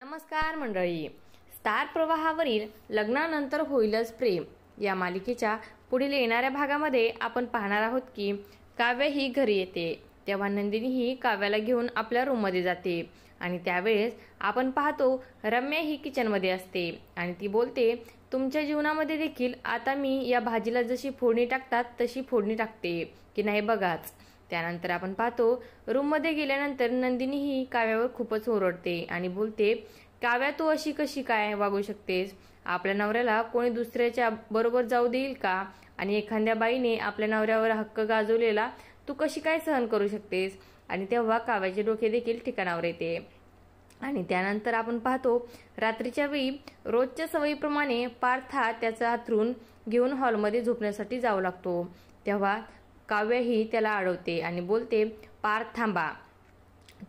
नमस्कार मंडळी, स्टार प्रवाहावरील लग्नानंतर होईलच प्रेम या मालिकेच्या पुढील येणाऱ्या भागामध्ये आपण पाहणार आहोत की काव्य ही घरी येते तेव्हा नंदिनी ही काव्याला घेऊन आपल्या रूममध्ये जाते आणि त्यावेळेस आपण पाहतो रम्या ही किचनमध्ये असते आणि ती बोलते, तुमच्या जीवनामध्ये देखील आता मी या भाजीला जशी फोडणी टाकतात तशी फोडणी टाकते की नाही बघाच। त्यानंतर आपण पाहतो रूममध्ये गेल्यानंतर नंदिनी ही काव्यावर खूपच ओरडते आणि बोलते, काव्या तू अशी कशी काय वागू शकतेस? आपल्या नवऱ्याला कोणी दुसऱ्याच्या बरोबर जाऊ देईल का? आणि एखाद्या बाईने आपल्या नवऱ्यावर हक्क गाजवलेला तू कशी काय सहन करू शकतेस? आणि तेव्हा काव्याचे डोके देखील ठिकाणावर येते। आणि त्यानंतर आपण पाहतो रात्रीच्या वेळी रोजच्या सवयीप्रमाणे पार्थ हा त्याचा हातरून घेऊन हॉलमध्ये झोपण्यासाठी जाऊ लागतो। तेव्हा काव्य ही त्याला अडवते आणि बोलते, पार्थ थांबा,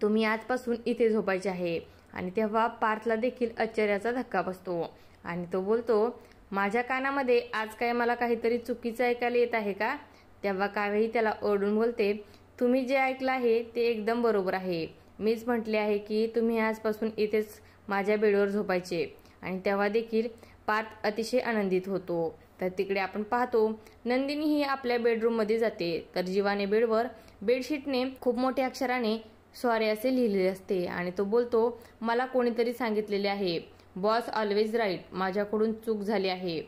तुम्ही आजपासून इथे झोपायचे आहे। आणि तेव्हा पार्थला देखील आश्चर्याचा धक्का बसतो आणि तो बोलतो, माझ्या कानामध्ये आज काय मला काहीतरी चुकीचं ऐकायला येत आहे का? तेव्हा काव्यही त्याला ओरडून बोलते, तुम्ही जे ऐकलं आहे ते एकदम बरोबर आहे। मीच म्हटले आहे की तुम्ही आजपासून इथेच माझ्या बेडवर झोपायचे। आणि तेव्हा देखील पार्थ अतिशय आनंदित होतो। तर तिकडे आपण पाहतो नंदिनी ही आपल्या बेडरूम मध्ये जाते तर जीवाने बेडवर बेडशीटने खूप मोठ्या अक्षराने सॉरी असे लिहिलेले असते आणि तो बोलतो, मला कोणीतरी सांगितलेले आहे, बॉस ऑलवेज राईट, माझ्याकडून चूक झाली आहे,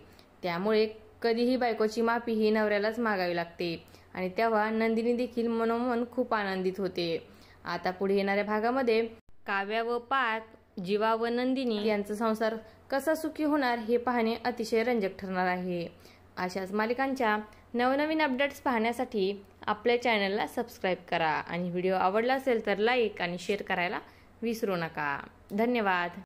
त्यामुळे कधीही बायकोची माफी ही नवऱ्यालाच मागावी लागते। आणि तेव्हा नंदिनी देखील मनोमन खूप आनंदित होते। आता पुढे येणाऱ्या भागामध्ये काव्या व पार्थ, जीवा व नंदिनी यांचा संसार कसा सुखी होणार हे पाहणे अतिशय रंजक ठरणार आहे। अशाच मालिकांच्या नवनवीन अपडेट्स पाहण्यासाठी आपल्या चॅनलला सबस्क्राईब करा आणि व्हिडिओ आवडला असेल तर लाईक आणि शेअर करायला विसरू नका। धन्यवाद।